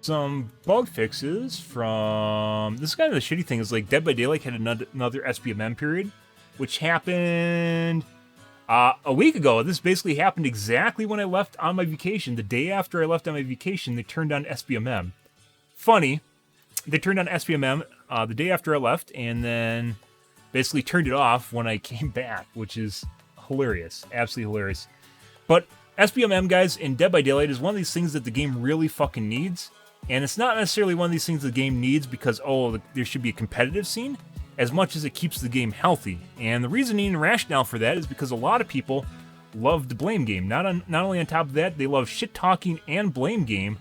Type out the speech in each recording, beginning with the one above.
some bug fixes from... This is kind of the shitty thing, is like Dead by Daylight had another SBMM period, which happened a week ago. This basically happened exactly when I left on my vacation. The day after I left on my vacation, they turned on SBMM. Funny, they turned on SBMM the day after I left, and then basically turned it off when I came back, which is hilarious. Absolutely hilarious. But SBMM, guys, in Dead by Daylight is one of these things that the game really fucking needs. And it's not necessarily one of these things the game needs because, there should be a competitive scene, as much as it keeps the game healthy. And the reasoning and rationale for that is because a lot of people love the blame game. Not only on top of that, they love shit-talking and blame game.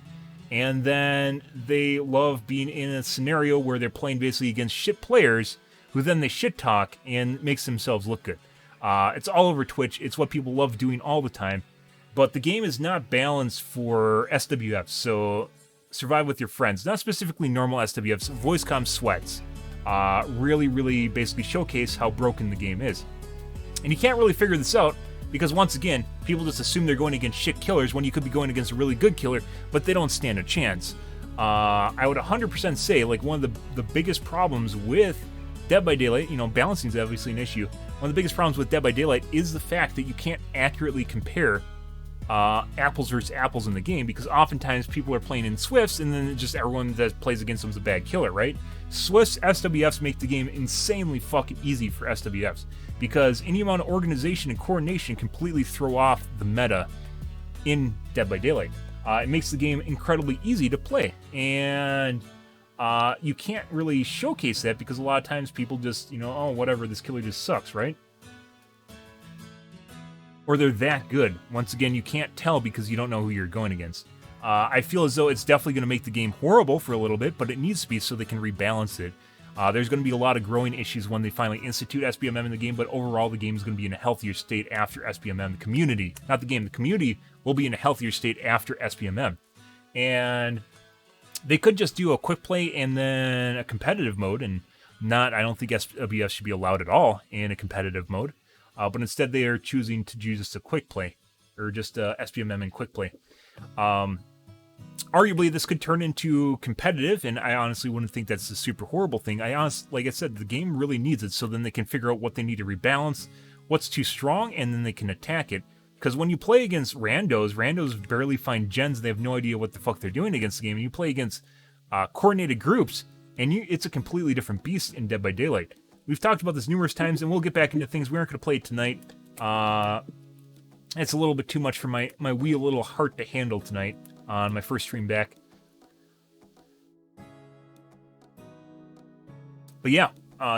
And then they love being in a scenario where they're playing basically against shit players who then they shit-talk and makes themselves look good. It's all over Twitch. It's what people love doing all the time. But the game is not balanced for SWFs, so survive with your friends. Not specifically normal SWFs, voice comm sweats. Really basically showcase how broken the game is. And you can't really figure this out because, once again, people just assume they're going against shit killers when you could be going against a really good killer, but they don't stand a chance. I would 100% say, like, one of the biggest problems with Dead by Daylight, balancing is obviously an issue. One of the biggest problems with Dead by Daylight is the fact that you can't accurately compare apples versus apples in the game, because oftentimes people are playing in Swifts and then just everyone that plays against them is a bad killer, right? Swifts, SWFs make the game insanely fucking easy for SWFs, because any amount of organization and coordination completely throw off the meta in Dead by Daylight. It makes the game incredibly easy to play, and you can't really showcase that because a lot of times people just, whatever, this killer just sucks, right? Or they're that good. Once again, you can't tell because you don't know who you're going against. I feel as though it's definitely going to make the game horrible for a little bit, but it needs to be so they can rebalance it. There's going to be a lot of growing issues when they finally institute SBMM in the game, but overall the game is going to be in a healthier state after SBMM. The community, not the game, the community will be in a healthier state after SBMM. And they could just do a quick play and then a competitive mode, and I don't think SBF should be allowed at all in a competitive mode. But instead they are choosing to do just a quick play, or just SBMM and quick play. Arguably, this could turn into competitive, and I honestly wouldn't think that's a super horrible thing. Like I said, the game really needs it, so then they can figure out what they need to rebalance, what's too strong, and then they can attack it. Because when you play against randos barely find gens, they have no idea what the fuck they're doing against the game, and you play against coordinated groups, and it's a completely different beast in Dead by Daylight. We've talked about this numerous times, and we'll get back into things. We aren't going to play it tonight. It's a little bit too much for my wee little heart to handle tonight on my first stream back. But yeah,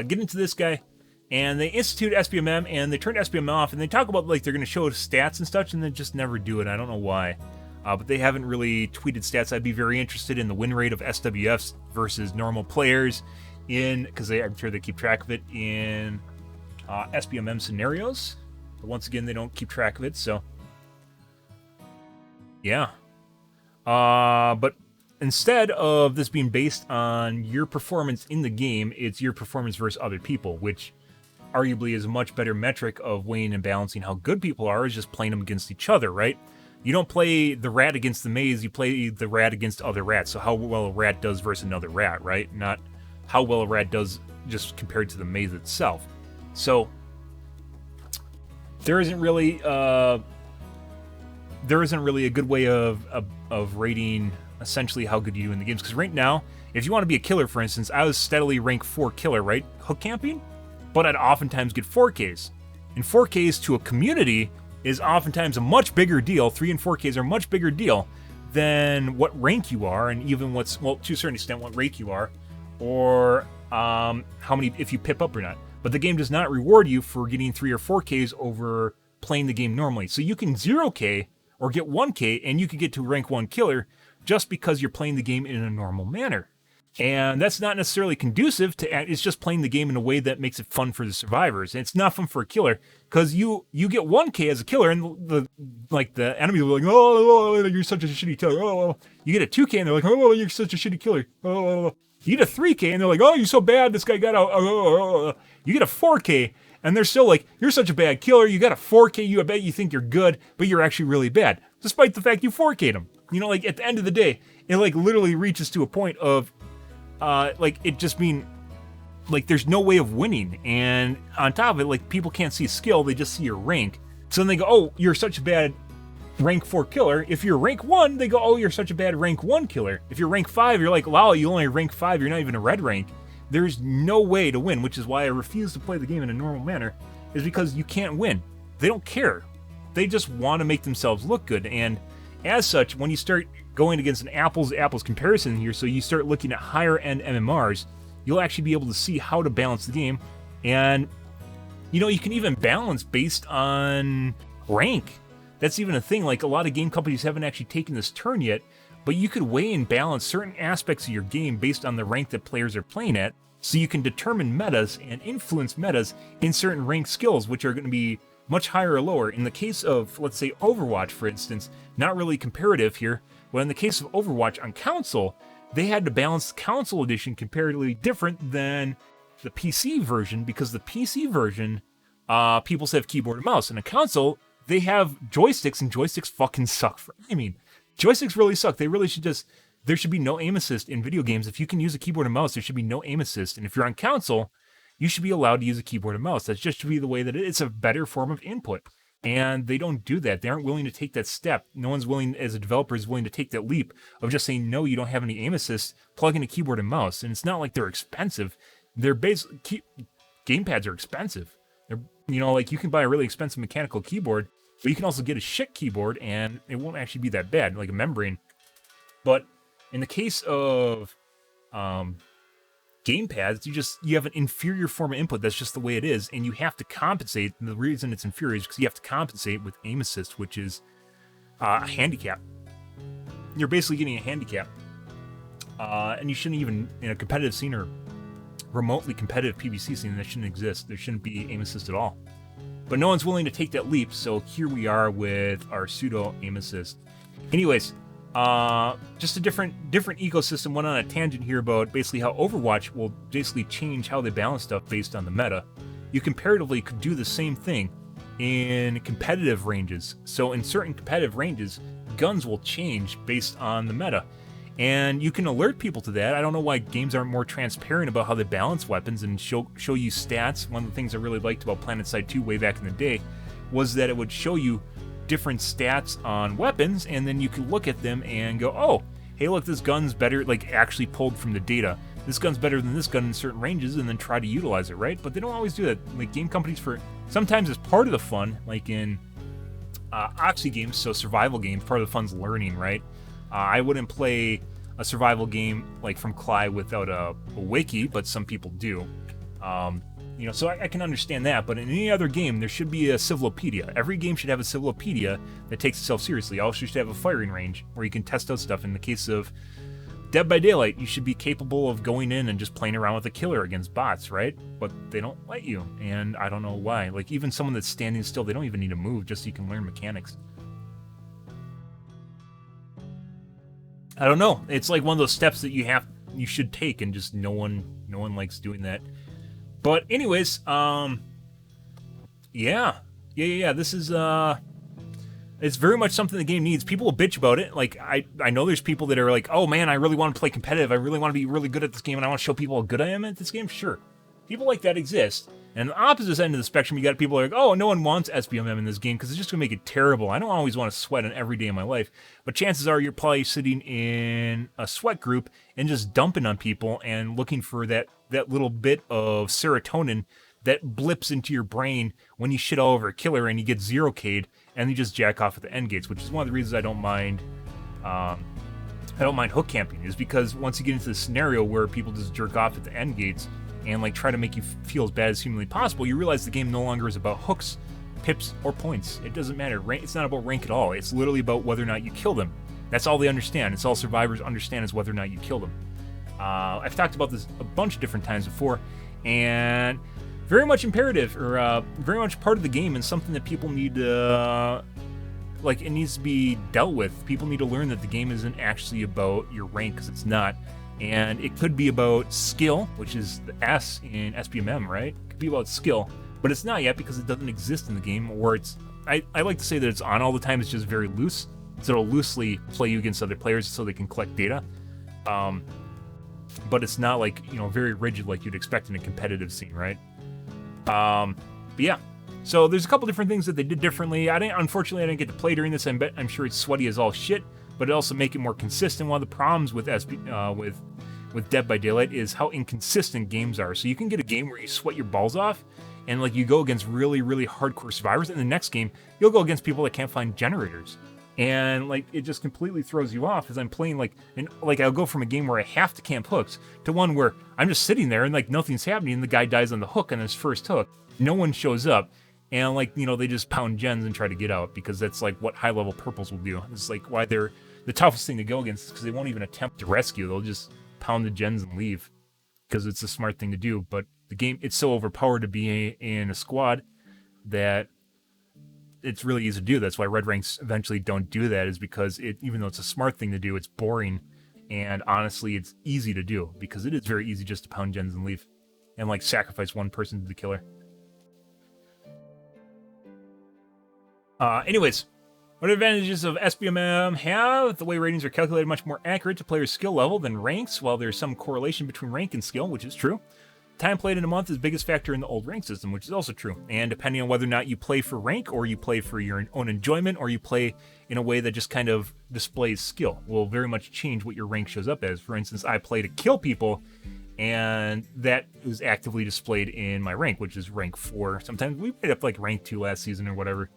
get into this guy, and they institute SBMM, and they turn SBMM off, and they talk about like they're going to show stats and such, and they just never do it. I don't know why. But they haven't really tweeted stats. I'd be very interested in the win rate of SWFs versus normal players, because I'm sure they keep track of it in SBMM scenarios. But once again, they don't keep track of it, so yeah. But instead of this being based on your performance in the game, it's your performance versus other people, which arguably is a much better metric of weighing and balancing how good people are, is just playing them against each other, right? You don't play the rat against the maze, you play the rat against other rats, so how well a rat does versus another rat, right? Not how well a rat does just compared to the maze itself. So there isn't really a good way of rating essentially how good you do in the games. Because right now, if you want to be a killer, for instance, I was steadily rank 4 killer, right? Hook camping, but I'd oftentimes get 4Ks. And 4Ks to a community is oftentimes a much bigger deal. 3 and 4Ks are a much bigger deal than what rank you are, and even to a certain extent, what rank you are, or how many, if you pip up or not. But the game does not reward you for getting 3 or 4Ks over playing the game normally. So you can 0K or get 1K, and you can get to rank 1 killer just because you're playing the game in a normal manner. And that's not necessarily conducive to, it's just playing the game in a way that makes it fun for the survivors. And it's not fun for a killer, because you get 1K as a killer, and the enemy will be like, oh, you're such a shitty killer. Oh, you get a 2K, and they're like, oh, you're such a shitty killer. Oh, you get a 3K, and they're like, oh, you're so bad, this guy got out. Oh. You get a 4K, and they're still like, you're such a bad killer. You got a 4K, I bet you think you're good, but you're actually really bad, despite the fact you 4K'd him. You know, like at the end of the day, it like literally reaches to a point of like it just being like there's no way of winning. And on top of it, like people can't see skill, they just see your rank. So then they go, oh, you're such a bad rank 4 killer. If you're rank 1, they go, oh, you're such a bad rank 1 killer. If you're rank 5, you're like, wow, you only rank 5, you're not even a red rank. There's no way to win, which is why I refuse to play the game in a normal manner, is because you can't win. They don't care. They just want to make themselves look good. And as such, when you start going against an apples-to-apples comparison here, so you start looking at higher-end MMRs, you'll actually be able to see how to balance the game. And, you know, you can even balance based on rank. That's even a thing. Like, a lot of game companies haven't actually taken this turn yet, but you could weigh and balance certain aspects of your game based on the rank that players are playing at, so you can determine metas and influence metas in certain ranked skills, which are going to be much higher or lower. In the case of, let's say, Overwatch, for instance, not really comparative here, but in the case of Overwatch on console, they had to balance the console edition comparatively different than the PC version, because the PC version, people have keyboard and mouse, and a console, they have joysticks, and joysticks fucking suck. Joysticks really suck. They really should just, there should be no aim assist in video games. If you can use a keyboard and mouse, there should be no aim assist. And if you're on console, you should be allowed to use a keyboard and mouse. That's just to be the way that it's a better form of input. And they don't do that. They aren't willing to take that step. No one's willing, as a developer, is willing to take that leap of just saying, no, you don't have any aim assist, plug in a keyboard and mouse. And it's not like they're expensive. They're basically, gamepads are expensive. They're, you know, like you can buy a really expensive mechanical keyboard, but you can also get a shit keyboard and it won't actually be that bad, like a membrane. But in the case of gamepads, you have an inferior form of input. That's just the way it is, and you have to compensate. And the reason it's inferior is because you have to compensate with aim assist, which is a handicap. You're basically getting a handicap, and you shouldn't even, in a competitive scene or remotely competitive PvC scene, that shouldn't exist. There shouldn't be aim assist at all. But no one's willing to take that leap, so here we are with our pseudo aim assist. Anyways, just a different ecosystem. Went on a tangent here about basically how Overwatch will basically change how they balance stuff based on the meta. You comparatively could do the same thing in competitive ranges. So in certain competitive ranges, guns will change based on the meta. And you can alert people to that. I don't know why games aren't more transparent about how they balance weapons and show you stats. One of the things I really liked about PlanetSide 2 way back in the day was that it would show you different stats on weapons, and then you could look at them and go, oh, hey, look, this gun's better, like actually pulled from the data. This gun's better than this gun in certain ranges, and then try to utilize it, right? But they don't always do that. Like game companies, sometimes it's part of the fun, like in Oxy games, so survival games, part of the fun's learning, right? I wouldn't play a survival game like from Cly without a wiki, but some people do. You know, so I can understand that, but in any other game, there should be a civilopedia. Every game should have a civilopedia that takes itself seriously. Also should have a firing range where you can test out stuff. In the case of Dead by Daylight, you should be capable of going in and just playing around with a killer against bots, right? But they don't let you, and I don't know why. Like, even someone that's standing still, they don't even need to move just so you can learn mechanics. I don't know. It's like one of those steps that you should take, and just no one likes doing that. But anyways, yeah. This is it's very much something the game needs. People will bitch about it. Like I know there's people that are like, oh man, I really want to play competitive. I really want to be really good at this game, and I want to show people how good I am at this game. Sure, people like that exist. And the opposite end of the spectrum, you got people like, oh, no one wants SBMM in this game because it's just gonna make it terrible. I don't always want to sweat on every day of my life, but chances are you're probably sitting in a sweat group and just dumping on people and looking for that little bit of serotonin that blips into your brain when you shit all over a killer and you get 0K'd and you just jack off at the end gates, which is one of the reasons I don't mind hook camping, is because once you get into the scenario where people just jerk off at the end gates and like try to make you feel as bad as humanly possible, you realize the game no longer is about hooks, pips, or points. It doesn't matter. It's not about rank at all. It's literally about whether or not you kill them. That's all they understand. It's all survivors understand, is whether or not you kill them. I've talked about this a bunch of different times before, and very much imperative, or very much part of the game, and something that people need to, like, it needs to be dealt with. People need to learn that the game isn't actually about your rank, because it's not. And it could be about skill, which is the S in SBMM, right? It could be about skill, but it's not yet because it doesn't exist in the game, or it's, I like to say that it's on all the time, it's just very loose. So it'll loosely play you against other players so they can collect data. But it's not like, very rigid like you'd expect in a competitive scene, right? But yeah. So there's a couple different things that they did differently. Unfortunately, I didn't get to play during this. I'm sure it's sweaty as all shit, but it also make it more consistent. One of the problems with with Dead by Daylight is how inconsistent games are. So you can get a game where you sweat your balls off, and like you go against really, really hardcore survivors. In the next game, you'll go against people that can't find generators, and like it just completely throws you off. As I'm playing I'll go from a game where I have to camp hooks to one where I'm just sitting there and like nothing's happening, and the guy dies on the hook on his first hook. No one shows up. And they just pound gens and try to get out because that's like what high-level purples will do. It's like why they're the toughest thing to go against because they won't even attempt to rescue. They'll just pound the gens and leave because it's a smart thing to do. But the game, it's so overpowered to be in a squad that it's really easy to do. That's why red ranks eventually don't do that, is because even though it's a smart thing to do, it's boring. And honestly, it's easy to do because it is very easy just to pound gens and leave and like sacrifice one person to the killer. Anyways, what advantages of SBMM have? The way ratings are calculated much more accurate to players' skill level than ranks, while there's some correlation between rank and skill, which is true. Time played in a month is the biggest factor in the old rank system, which is also true. And depending on whether or not you play for rank, or you play for your own enjoyment, or you play in a way that just kind of displays skill, will very much change what your rank shows up as. For instance, I play to kill people, and that is actively displayed in my rank, which is rank 4. Sometimes we played up like rank 2 last season or whatever.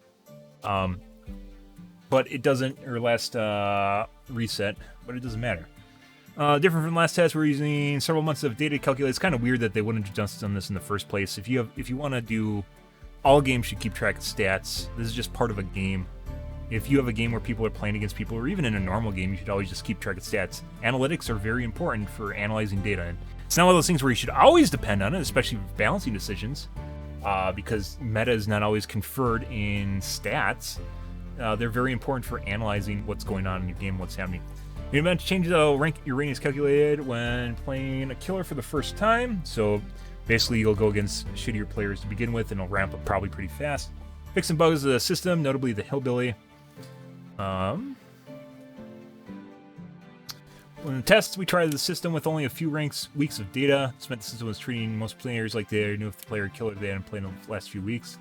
But it doesn't, or last reset, but it doesn't matter. Different from last test, we're using several months of data to calculate. It's kind of weird that they wouldn't have just done this in the first place. If you want to do, all games should keep track of stats. This is just part of a game. If you have a game where people are playing against people, or even in a normal game, you should always just keep track of stats. Analytics are very important for analyzing data. And it's not one of those things where you should always depend on it, especially with balancing decisions. Because meta is not always conferred in stats. They're very important for analyzing what's going on in your game, what's happening. The event changes how your rating is calculated when playing a killer for the first time. So basically, you'll go against shittier players to begin with, and it'll ramp up probably pretty fast. Fixing bugs of the system, notably the hillbilly. When the tests, we tried the system with only a few weeks of data. This meant the system was treating most players like they knew if the player killed or they hadn't played in the last few weeks.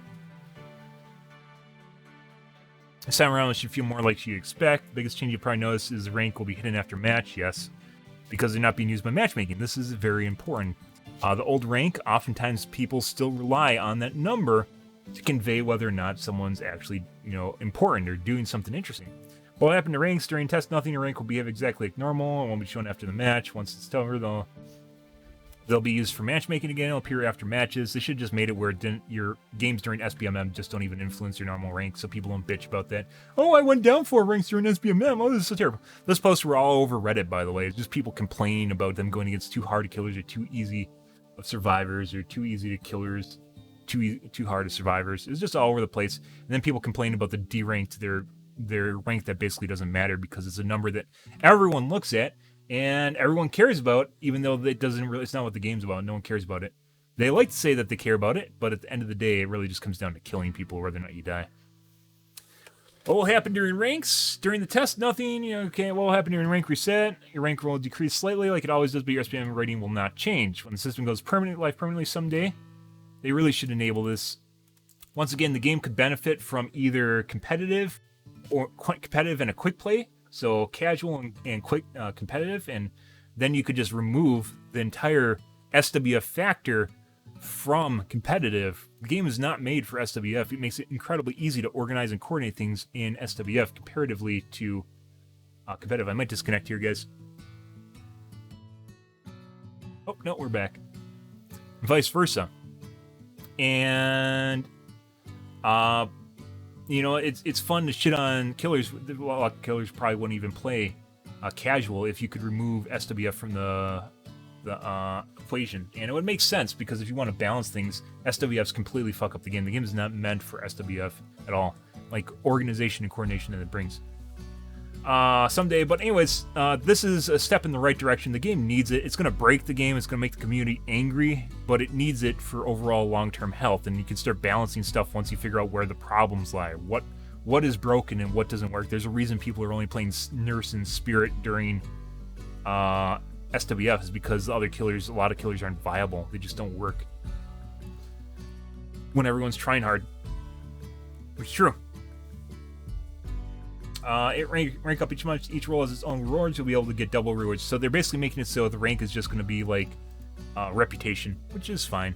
This time around, it should feel more like you expect. The biggest change you probably notice is the rank will be hidden after match, yes, because they're not being used by matchmaking. This is very important. The old rank, oftentimes people still rely on that number to convey whether or not someone's actually, important or doing something interesting. What happened to ranks during test? Nothing. Your rank will behave exactly like normal. It won't be shown after the match. Once it's over, they'll be used for matchmaking again. It'll appear after matches. They should have just made it where your games during SBMM just don't even influence your normal rank, so people don't bitch about that. Oh, I went down 4 ranks during SBMM. Oh, this is so terrible. Those posts were all over Reddit, by the way. It's just people complaining about them going against too hard killers or too easy of survivors, or too easy to killers, too hard of survivors. It was just all over the place. And then people complain about the D-ranked, their rank that basically doesn't matter because it's a number that everyone looks at and everyone cares about, even though it's not what the game's about. No one cares about it. They like to say that they care about it, but at the end of the day, it really just comes down to killing people, whether or not you die. What will happen during ranks? During the test, nothing. Okay, what will happen during rank reset? Your rank will decrease slightly like it always does, but your SBM rating will not change. When the system goes live permanently someday, they really should enable this. Once again, the game could benefit from either competitive and a quick play, so casual and quick competitive, and then you could just remove the entire SWF factor from competitive. The game is not made for SWF. It makes it incredibly easy to organize and coordinate things in SWF comparatively to competitive. I might disconnect here, guys. Oh, no, we're back. Vice versa. And it's fun to shit on killers. A lot of killers probably wouldn't even play casual if you could remove SWF from the equation. And it would make sense, because if you want to balance things, SWFs completely fuck up the game. The game is not meant for SWF at all. Like, organization and coordination that it brings. Someday, but anyways, this is a step in the right direction. The game needs it. It's going to break the game. It's going to make the community angry, but it needs it for overall long-term health. And you can start balancing stuff once you figure out where the problems lie. What what is broken and what doesn't work. There's a reason people are only playing Nurse and Spirit during SWF is because the other killers, a lot of killers aren't viable. They just don't work when everyone's trying hard. Which is true. It rank up each month. Each role has its own rewards. You'll be able to get double rewards. So they're basically making it so the rank is just going to be like reputation, which is fine.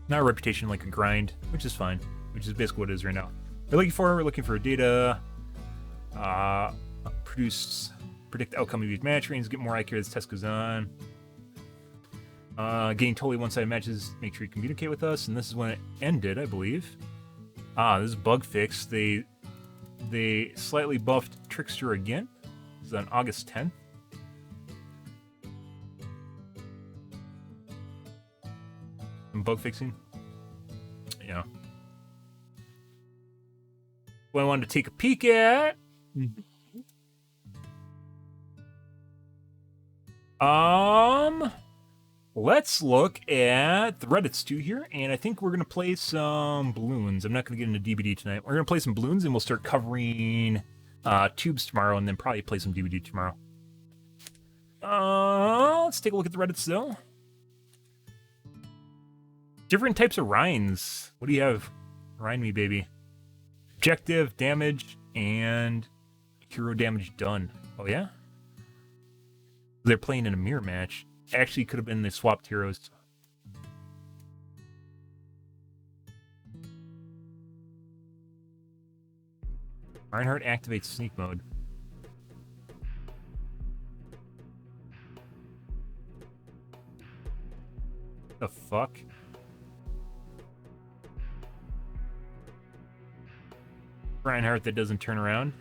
Not a reputation like a grind, which is fine. Which is basically what it is right now. We're looking for data. Predict the outcome of each match. Range, get more accurate as test goes on. Getting totally one-sided matches. Make sure you communicate with us. And this is when it ended, I believe. This is bug fix. They slightly buffed Trickster again. This is on August 10th. Some bug fixing. Yeah. What I wanted to take a peek at. Let's look at the Reddits too here, and I think we're gonna play some balloons. I'm not gonna get into DBD tonight. We're gonna play some balloons, and we'll start covering tubes tomorrow, and then probably play some DBD tomorrow. Let's take a look at the Reddits though. Different types of Rhines. What do you have? Rhine me, baby. Objective, damage, and hero damage done. Oh yeah? They're playing in a mirror match. Actually, could have been the swapped heroes. Reinhardt activates sneak mode. The fuck? Reinhardt that doesn't turn around.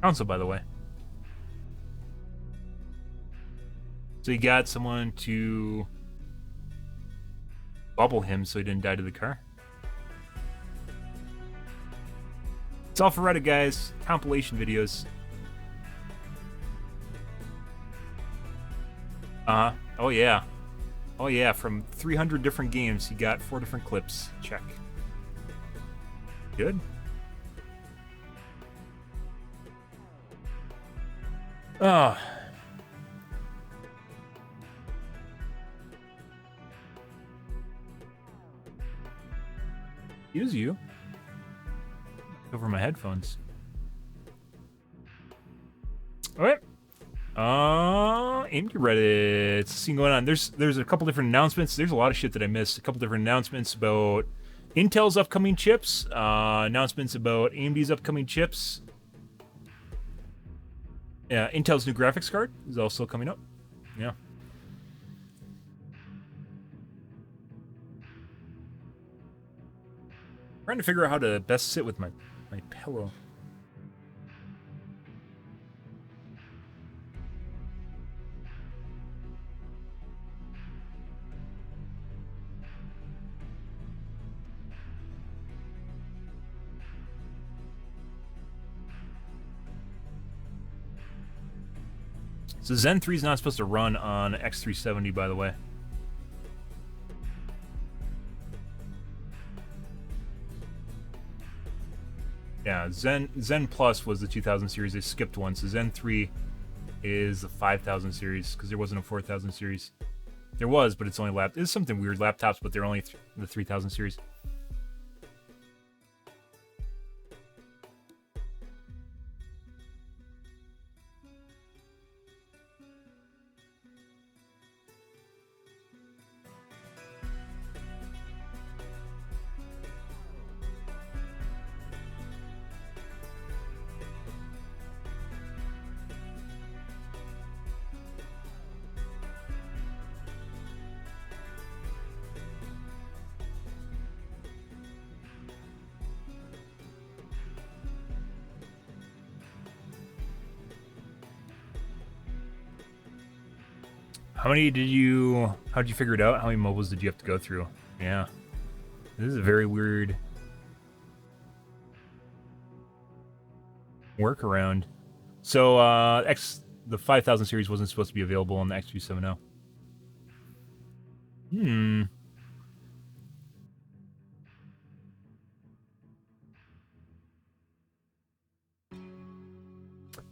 Council, by the way. So he got someone to bubble him so he didn't die to the car. It's all for Reddit, guys. Compilation videos. Oh yeah. Oh yeah, from 300 different games, he got 4 different clips. Check. Good. Oh. Use you. Over my headphones. Alright. Aim to Reddit. See going on. There's a couple different announcements. There's a lot of shit that I missed. A couple different announcements about Intel's upcoming chips. Announcements about AMD's upcoming chips. Yeah, Intel's new graphics card is also coming up. Yeah. Trying to figure out how to best sit with my pillow. So Zen 3 is not supposed to run on X370, by the way. Yeah, Zen Plus was the 2000 series. They skipped one, so Zen 3 is the 5000 series because there wasn't a 4000 series. There was, but it's only it's something weird. Laptops, but they're only the 3000 series. How'd you figure it out? How many mobiles did you have to go through? Yeah. This is a very weird workaround. So, the 5000 series wasn't supposed to be available on the X270.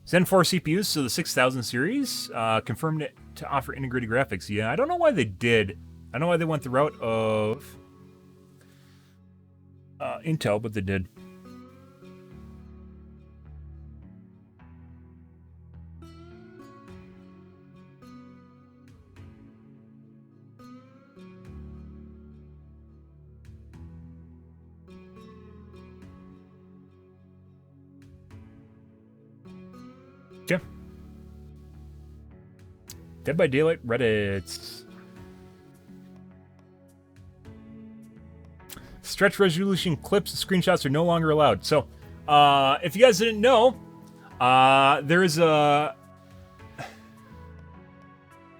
Zen 4 CPUs, so the 6000 series, confirmed it to offer integrated graphics. Yeah, I don't know why they did. I don't know why they went the route of Intel, but they did. Yeah. Dead by Daylight Reddit. Stretch resolution clips, screenshots are no longer allowed. So, if you guys didn't know, there is a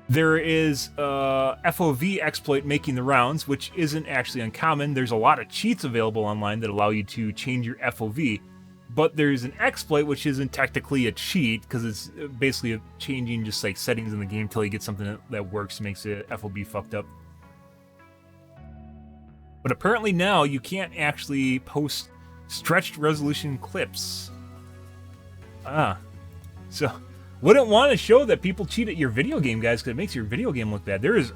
FOV exploit making the rounds, which isn't actually uncommon. There's a lot of cheats available online that allow you to change your FOV. But there's an exploit which isn't technically a cheat because it's basically changing just like settings in the game until you get something that works, makes the FOV fucked up. But apparently now you can't actually post stretched resolution clips. So wouldn't want to show that people cheat at your video game, guys, because it makes your video game look bad. There is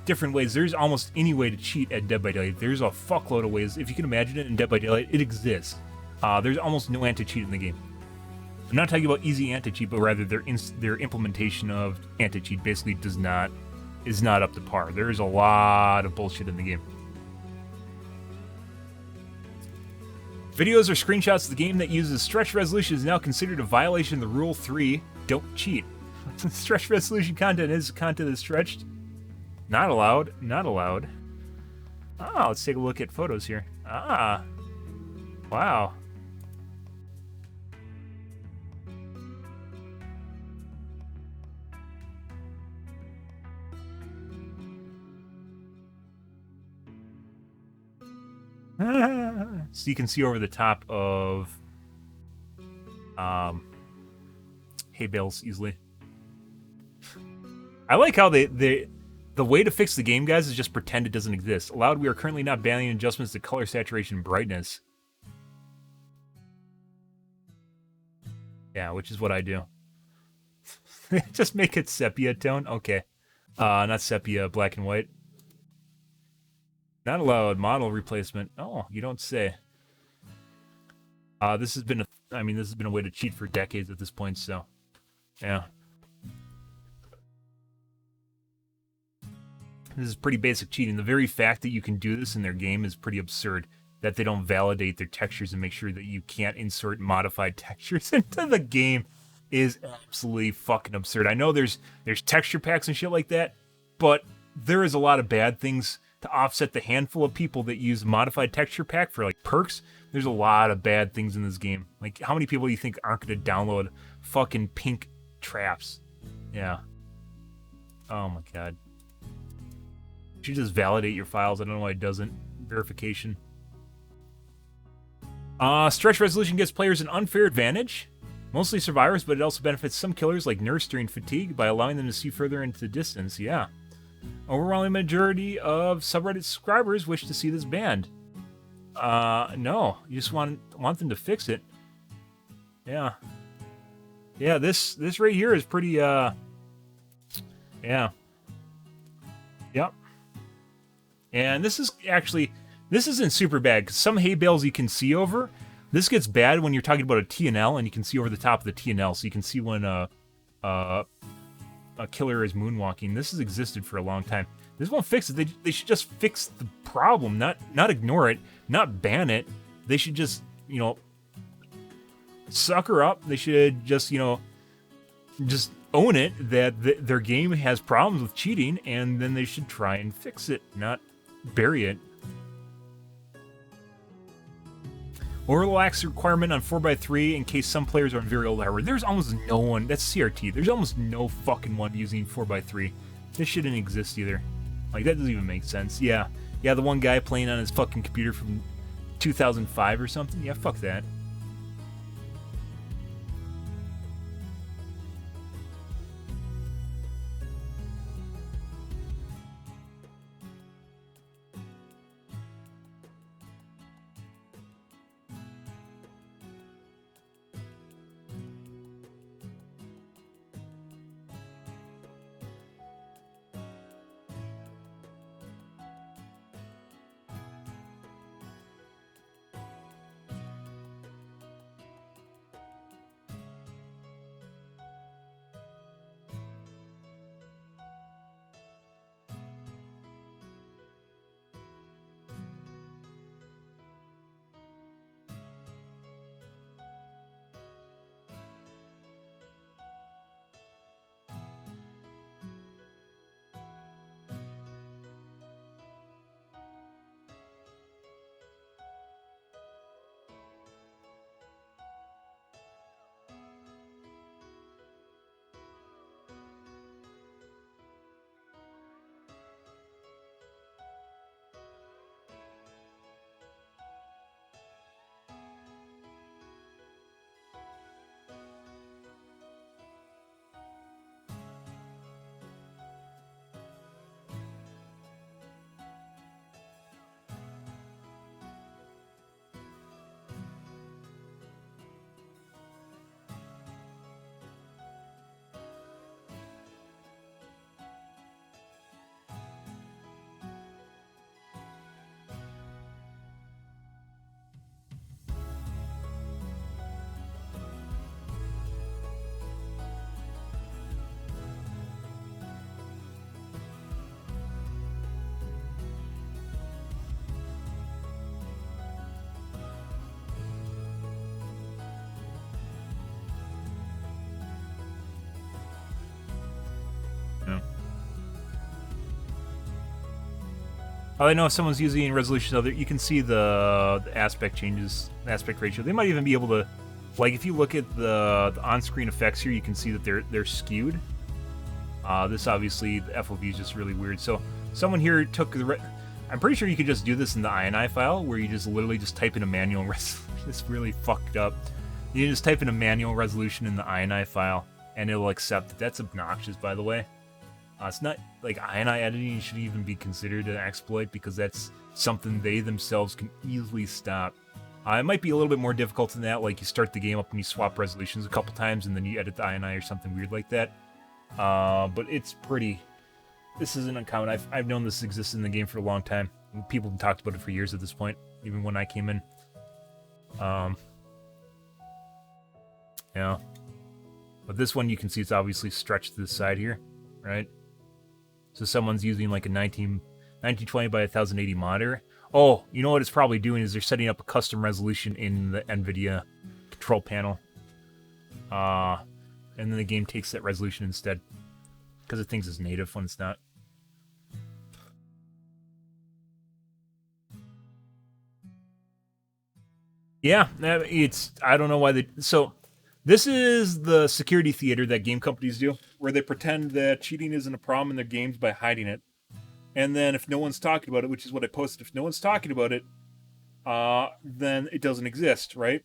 different ways. There's almost any way to cheat at Dead by Daylight. There's a fuckload of ways. If you can imagine it in Dead by Daylight, it exists. There's almost no anti-cheat in the game. I'm not talking about easy anti-cheat, but rather their implementation of anti-cheat basically is not up to par. There's a lot of bullshit in the game. Videos or screenshots of the game that uses stretch resolution is now considered a violation of the Rule 3, don't cheat. Stretch resolution content is content that's stretched. Not allowed. Not allowed. Let's take a look at photos here. Wow. So you can see over the top of hay bales easily. I like how the way to fix the game, guys, is just pretend it doesn't exist. Allowed, we are currently not banning adjustments to color, saturation, brightness. Yeah, which is what I do. Just make it sepia tone? Okay. Not sepia, black and white. Not allowed, model replacement. Oh, you don't say. This has been a way to cheat for decades at this point, so yeah. This is pretty basic cheating. The very fact that you can do this in their game is pretty absurd. That they don't validate their textures and make sure that you can't insert modified textures into the game is absolutely fucking absurd. I know there's texture packs and shit like that, but there is a lot of bad things to offset the handful of people that use modified texture pack for like perks. There's a lot of bad things in this game. Like, how many people do you think aren't going to download fucking pink traps? Yeah. Oh my god. You should just validate your files. I don't know why it doesn't. Verification. Stretch resolution gives players an unfair advantage. Mostly survivors, but it also benefits some killers like Nurse during fatigue by allowing them to see further into the distance. Yeah. Overwhelming majority of subreddit subscribers wish to see this banned. No. You just want them to fix it. Yeah. Yeah, this right here is pretty, yeah. Yep. And this isn't super bad, because some hay bales you can see over. This gets bad when you're talking about a TNL, and you can see over the top of the TNL, so you can see when a killer is moonwalking. This has existed for a long time. This won't fix it. They should just fix the problem, not ignore it, not ban it. They should just, sucker up. They should just, just own it that their game has problems with cheating, and then they should try and fix it, not bury it. Or relax the requirement on 4x3 in case some players are on very old hardware. There's almost no one. That's CRT. There's almost no fucking one using 4x3. This shouldn't exist either. Like, that doesn't even make sense. Yeah, the one guy playing on his fucking computer from 2005 or something. Yeah, fuck that. Oh, I know if someone's using resolution other, you can see the aspect changes, aspect ratio. They might even be able to, like, if you look at the on-screen effects here, you can see that they're skewed. This obviously the FOV is just really weird. So someone here took the. I'm pretty sure you could just do this in the INI file, where you just literally just type in a manual resolution. It's really fucked up. You just type in a manual resolution in the INI file, and it'll accept it. That's obnoxious, by the way. It's not like INI editing should even be considered an exploit because that's something they themselves can easily stop. It might be a little bit more difficult than that, like you start the game up and you swap resolutions a couple times and then you edit the INI or something weird like that. But it's pretty. This isn't uncommon. I've known this exists in the game for a long time. People have talked about it for years at this point, even when I came in. Yeah. But this one you can see it's obviously stretched to the side here, right? So someone's using like a 1920 by 1080 monitor. Oh, you know what it's probably doing is they're setting up a custom resolution in the NVIDIA control panel. And then the game takes that resolution instead. Because it thinks it's native when it's not. Yeah, I don't know why they... So, this is the security theater that game companies do, where they pretend that cheating isn't a problem in their games by hiding it. And then if no one's talking about it, which is what I posted, if no one's talking about it, then it doesn't exist, right?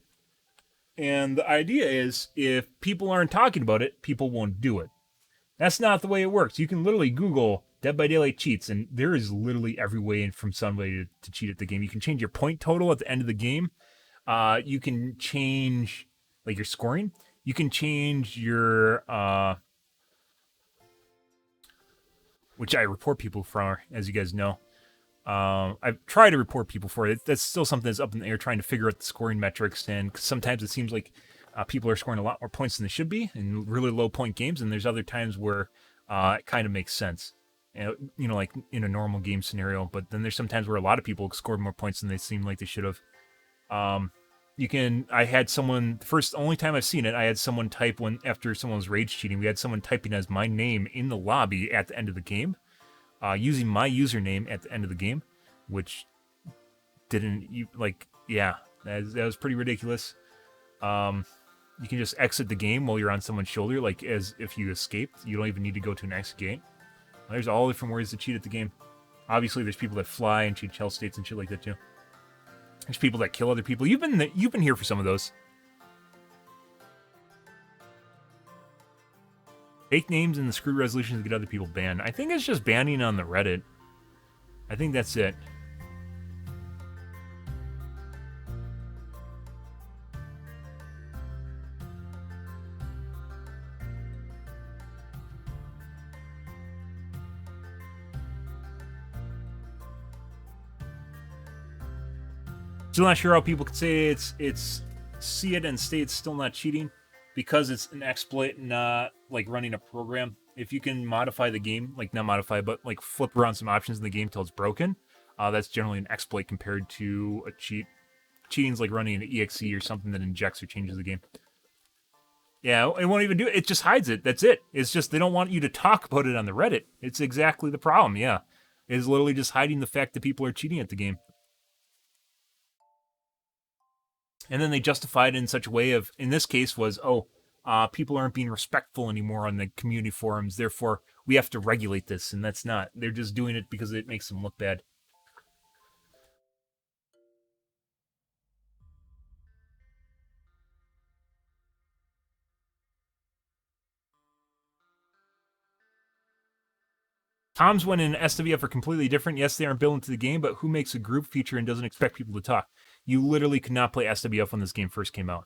And the idea is, if people aren't talking about it, people won't do it. That's not the way it works. You can literally Google Dead by Daylight cheats, and there is literally every way from somebody to cheat at the game. You can change your point total at the end of the game. You can change, like, your scoring. You can change your, which I report people for, as you guys know. I've tried to report people for it. That's still something that's up in the air, trying to figure out the scoring metrics, and sometimes it seems like people are scoring a lot more points than they should be in really low point games, and there's other times where it kind of makes sense. You know, like in a normal game scenario, but then there's sometimes where a lot of people scored more points than they seem like they should have. I had someone, only time I've seen it, I had someone type after someone was rage cheating, we had someone typing as my name in the lobby at the end of the game, using my username at the end of the game, which didn't, yeah, That was pretty ridiculous. You can just exit the game while you're on someone's shoulder, like as if you escaped. You don't even need to go to an exit gate. There's all different ways to cheat at the game. Obviously, there's people that fly and cheat shell states and shit like that too. There's people that kill other people. You've been here for some of those. Fake names and the screwed resolutions to get other people banned. I think it's just banning on the Reddit. I think that's it. Still not sure how people could say it's see it and say it's still not cheating because it's an exploit, not like running a program. If you can modify the game, like not modify, but like flip around some options in the game till it's broken, that's generally an exploit compared to a cheat. Cheating's like running an exe or something that injects or changes the game. Yeah, it won't even do it. It just hides it. That's it. It's just they don't want you to talk about it on the Reddit. It's exactly the problem. Yeah, it's literally just hiding the fact that people are cheating at the game. And then they justified it in such a way of, in this case, was, people aren't being respectful anymore on the community forums, therefore we have to regulate this, and that's not. They're just doing it because it makes them look bad. Comms when in SWF are completely different. Yes, they aren't built into the game, but who makes a group feature and doesn't expect people to talk? You literally could not play SWF when this game first came out.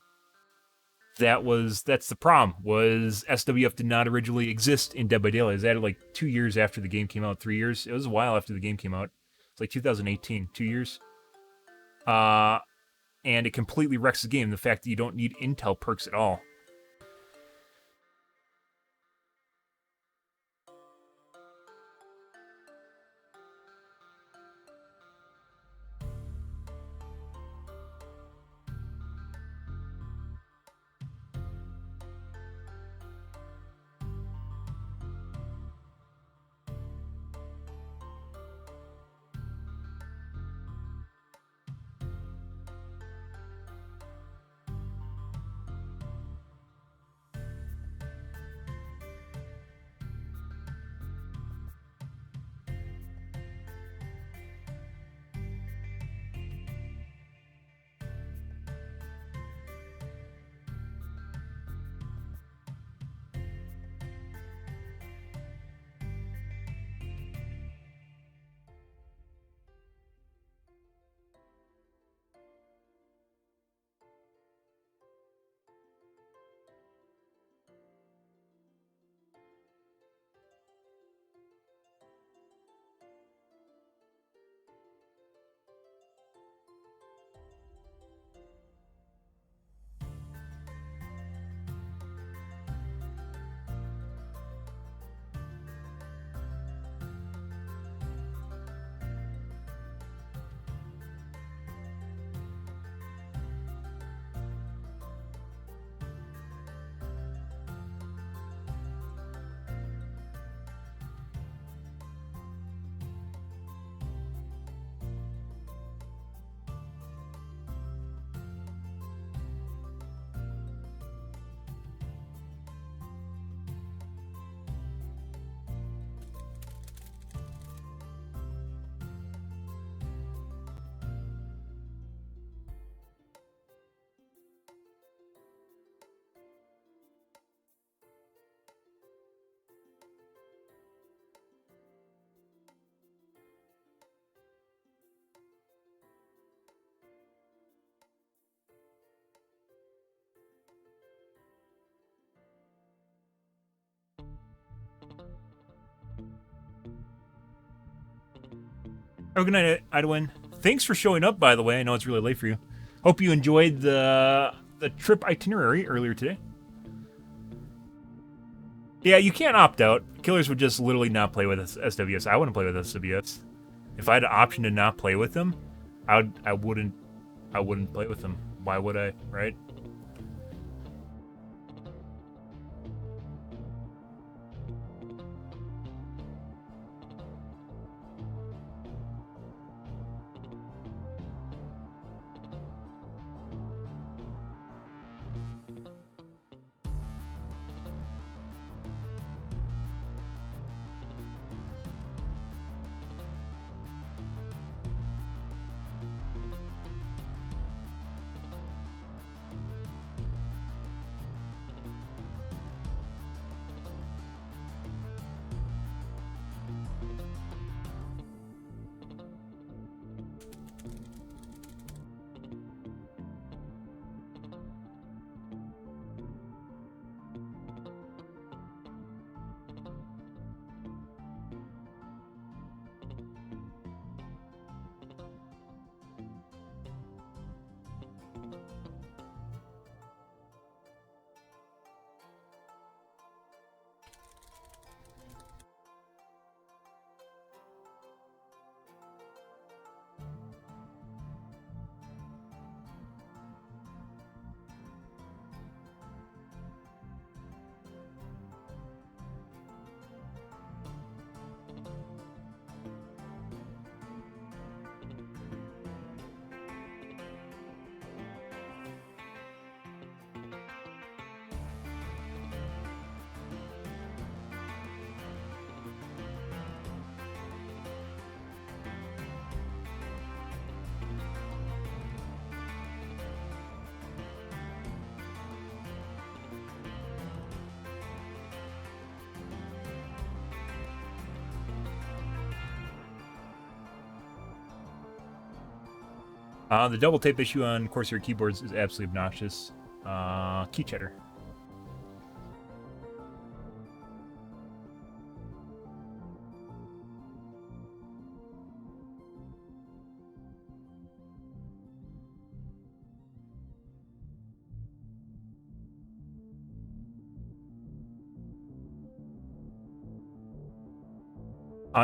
That's the problem, was SWF did not originally exist in Dead by Daylight. It was added like 2 years after the game came out, 3 years. It was a while after the game came out. It's like 2018, 2 years. And it completely wrecks the game, the fact that you don't need intel perks at all. Oh, good night, Idwin. Thanks for showing up, by the way. I know it's really late for you. Hope you enjoyed the trip itinerary earlier today. Yeah, you can't opt out. Killers would just literally not play with SWS. I wouldn't play with SWS. If I had an option to not play with them, I wouldn't play with them. Why would I, right? The double tape issue on Corsair keyboards is absolutely obnoxious. Key cheddar.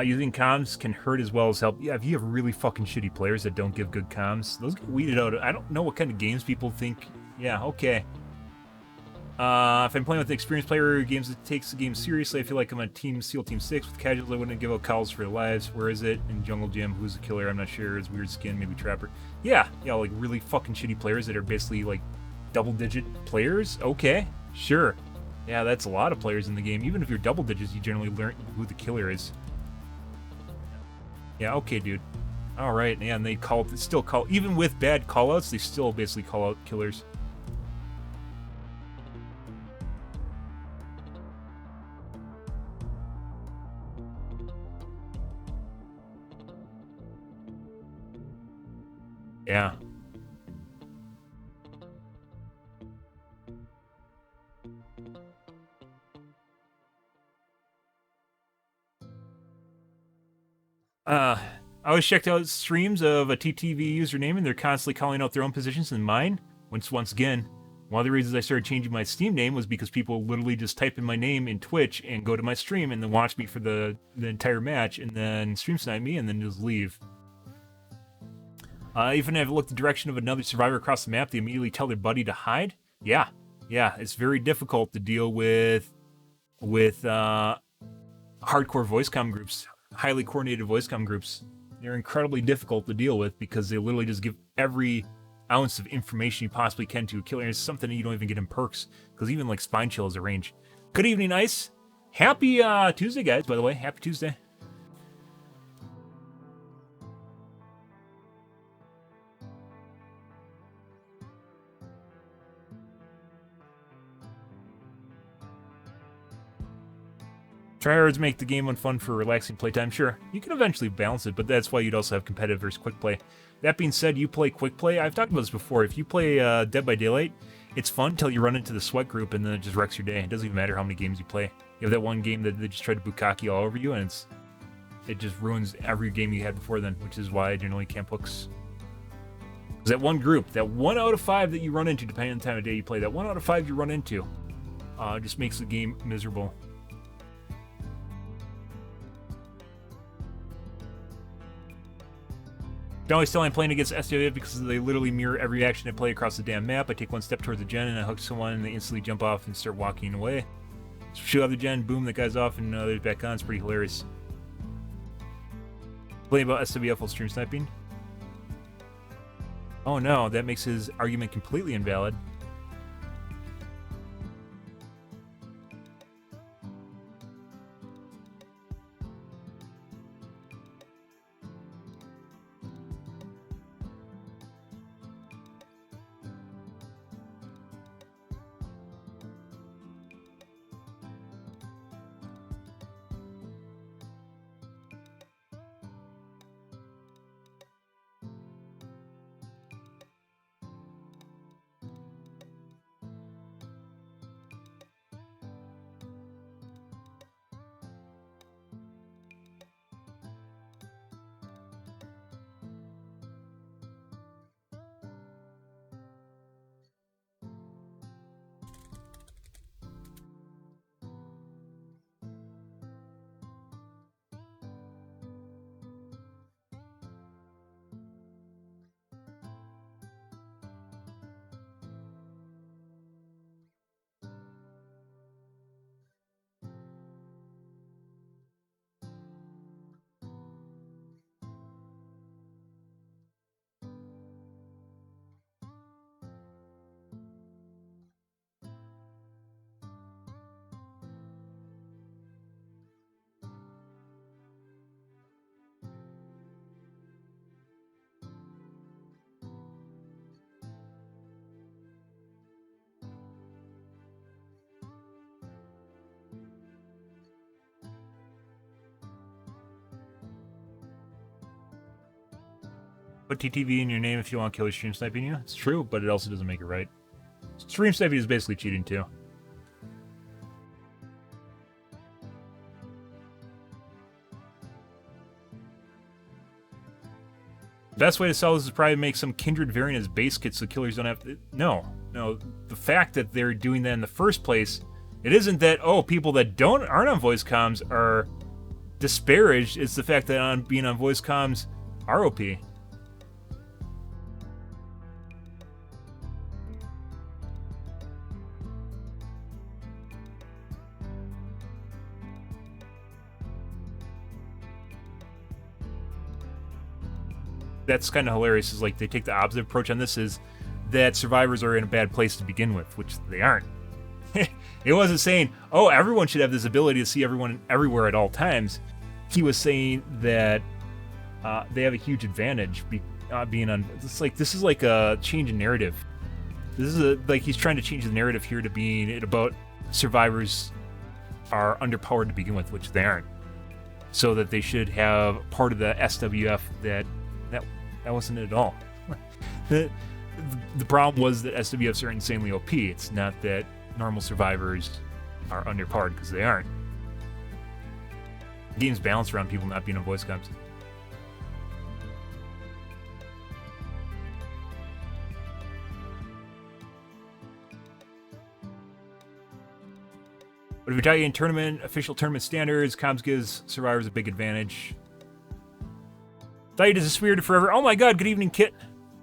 Using comms can hurt as well as help. Yeah, if you have really fucking shitty players that don't give good comms, those get weeded out. I don't know what kind of games people think. Yeah, okay. If I'm playing with an experienced player, games that takes the game seriously, I feel like I'm on Team SEAL Team 6. With casuals, I wouldn't give out calls for their lives. Where is it? In Jungle Gym, who's the killer? I'm not sure. It's Weird Skin, maybe Trapper. Yeah, like really fucking shitty players that are basically like double-digit players. Okay, sure. Yeah, that's a lot of players in the game. Even if you're double digits, you generally learn who the killer is. Yeah, okay, dude. All right, yeah, and they still call, even with bad callouts, they still basically call out killers. Yeah. I always checked out streams of a TTV username, and they're constantly calling out their own positions and mine. Once again, one of the reasons I started changing my Steam name was because people literally just type in my name in Twitch and go to my stream and then watch me for the entire match and then stream snipe me and then just leave. Even if I look the direction of another survivor across the map, they immediately tell their buddy to hide. Yeah, it's very difficult to deal with hardcore voice comm groups, highly coordinated voice comm groups. They're incredibly difficult to deal with because they literally just give every ounce of information you possibly can to a killer. It's something that you don't even get in perks, because even like Spine Chill is a range. Good evening, Ice. Happy Tuesday, guys, by the way. Happy Tuesday. Tryhards make the game unfun for relaxing playtime. Sure, you can eventually balance it, but that's why you'd also have competitive versus quick play. That being said, you play quick play. I've talked about this before. If you play Dead by Daylight, it's fun until you run into the sweat group and then it just wrecks your day. It doesn't even matter how many games you play. You have that one game that they just try to bukkake all over you, and it just ruins every game you had before then, which is why I generally camp hooks. Because that one group, that 1 out of 5 that you run into, depending on the time of day you play, that 1 out of 5 you run into, just makes the game miserable. I always tell I'm playing against SWF because they literally mirror every action I play across the damn map. I take one step towards the gen and I hook someone and they instantly jump off and start walking away. Shoot out the gen, boom, that guy's off and they're back on. It's pretty hilarious. Playing about SWF while stream sniping. Oh no, that makes his argument completely invalid. Put TTV in your name if you want killer stream sniping you. It's true, but it also doesn't make it right. Stream sniping is basically cheating too. Best way to sell this is probably make some Kindred variant as base kits so killers don't have to... No. The fact that they're doing that in the first place, it isn't that, oh, people that aren't on voice comms are disparaged. It's the fact that being on voice comms are OP. That's kind of hilarious, is like they take the opposite approach on this, is that survivors are in a bad place to begin with, which they aren't. It wasn't saying, oh, everyone should have this ability to see everyone everywhere at all times. He was saying that they have a huge advantage being on... It's like, this is like a change in narrative. This is like he's trying to change the narrative here to being about survivors are underpowered to begin with, which they aren't. So that they should have part of the SWF that wasn't it at all. The problem was that SWFs are insanely OP. It's not that normal survivors are underpowered, because they aren't. The game's balanced around people not being on voice comms. But if you're talking in tournament, official tournament standards, comms gives survivors a big advantage. Thought you disappeared forever. Oh my god, good evening, Kit.